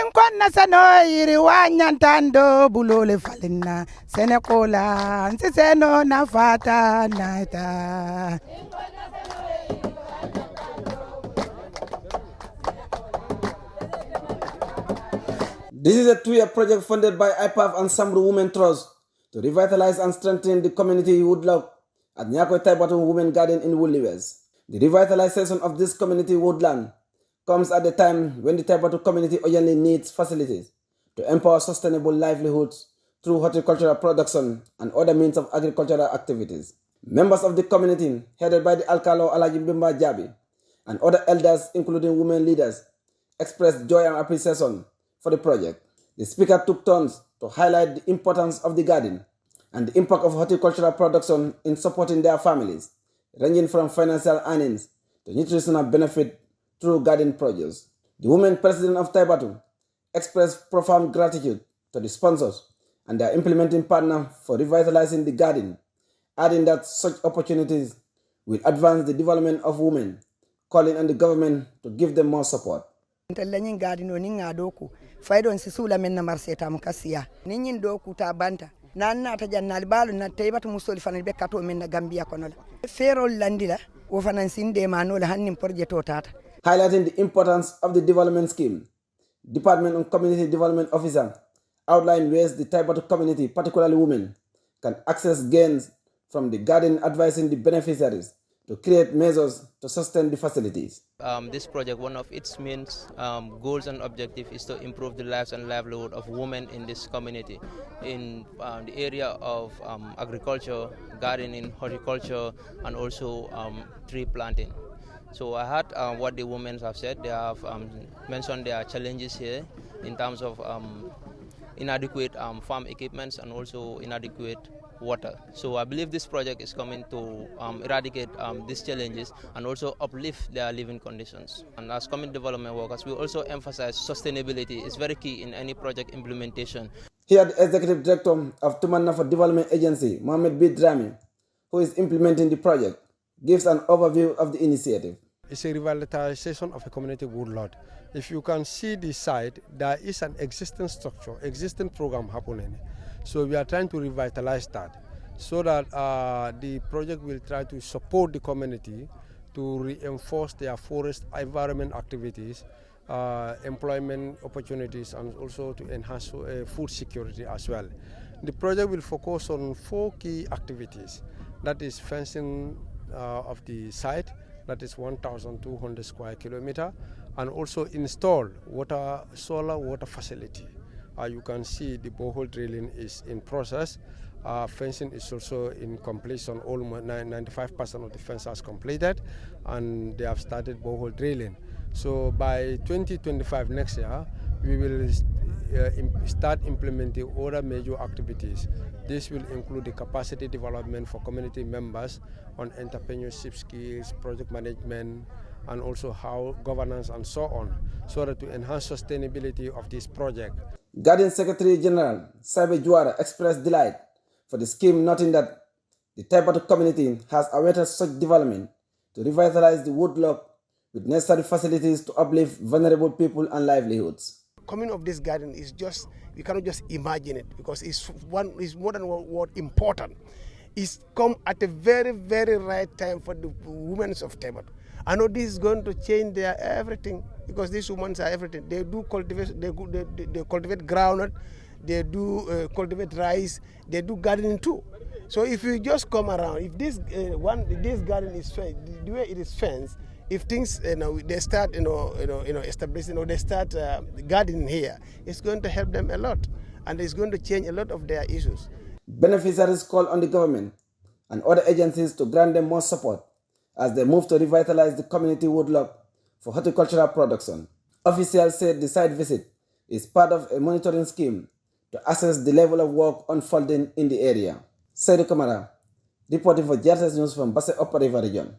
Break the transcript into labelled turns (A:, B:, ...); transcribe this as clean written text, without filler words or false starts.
A: Ankwana sano iri wanyantando bulole falina senekola nsiseno nafata naita.
B: This is a 2-year project funded by IPAF and Samru Women Trust to revitalize and strengthen the community woodlot at Nyakoi Taibatou Women Garden in Wulli West. The revitalization of this community woodland comes at a time when the Taibatou community urgently needs facilities to empower sustainable livelihoods through horticultural production and other means of agricultural activities. Members of the community, headed by the Alcalo Alaji Bimba Jabi, and other elders, including women leaders, expressed joy and appreciation for the project. The speaker took turns to highlight the importance of the garden and the impact of horticultural production in supporting their families, ranging from financial earnings to nutritional benefit through garden produce. The women president of Taibatou expressed profound gratitude to the sponsors and their implementing partner for revitalizing the garden, adding that such opportunities will advance the development of women, calling on the government to give them more support.
A: Faidon sisula menna marseta mukasiya ninyin doku ta banta nanna ta jannal balu na Taibatu musoli fanan be kato menna Gambia kono ferol landila wo fanan sinde manola hannin projeto tata.
B: Highlighting the importance of the development scheme, Department of Community Development Officer outlined ways the Taibatu community, particularly women, can access gains from the garden, advising the beneficiaries to create measures to sustain the facilities.
C: This project, one of its main goals and objectives is to improve the lives and livelihood of women in this community in the area of agriculture, gardening, horticulture, and also tree planting. So I heard what the women have said. They have mentioned their challenges here in terms of inadequate farm equipments and also inadequate water. So I believe this project is coming to eradicate these challenges and also uplift their living conditions. And as community development workers, we also emphasize sustainability is very key in any project implementation.
B: Here, the Executive Director of Tumanna for Development Agency, Mohamed B. Drami, who is implementing the project, gives an overview of the initiative.
D: It's a revitalization of a community woodlot. If you can see the site, there is an existing structure, existing program happening. So we are trying to revitalize that so that the project will try to support the community to reinforce their forest environment activities, employment opportunities, and also to enhance food security as well. The project will focus on 4 key activities. That is fencing of the site, that is 1,200 square kilometers, and also install solar water facility. You can see the borehole drilling is in process. Fencing is also in completion. Almost 95% of the fence has completed, and they have started borehole drilling. So by 2025 next year, we will start implementing other major activities. This will include the capacity development for community members on entrepreneurship skills, project management, and also how governance and so on, so that to enhance sustainability of this project.
B: Garden Secretary General Sabe Juara expressed delight for the scheme, noting that the Taibatou community has awaited such development to revitalize the woodlot with necessary facilities to uplift vulnerable people and livelihoods.
E: Coming of this garden is just, you cannot just imagine it, because it's more than what important. It's come at a very, very right time for the women of Taibatou. I know this is going to change their everything, because these women are everything. They do cultivate, they cultivate groundnut, they do cultivate rice, they do gardening too. So if you just come around, if this garden is fenced, the way it is fenced, if things they start establishing, or they start gardening here, it's going to help them a lot, and it's going to change a lot of their issues.
B: Beneficiaries call on the government and other agencies to grant them more support as they move to revitalize the community woodlot for horticultural production. Officials said the site visit is part of a monitoring scheme to assess the level of work unfolding in the area. Saidu Kamara, reporting for GRTS News from Basse Upper River Region.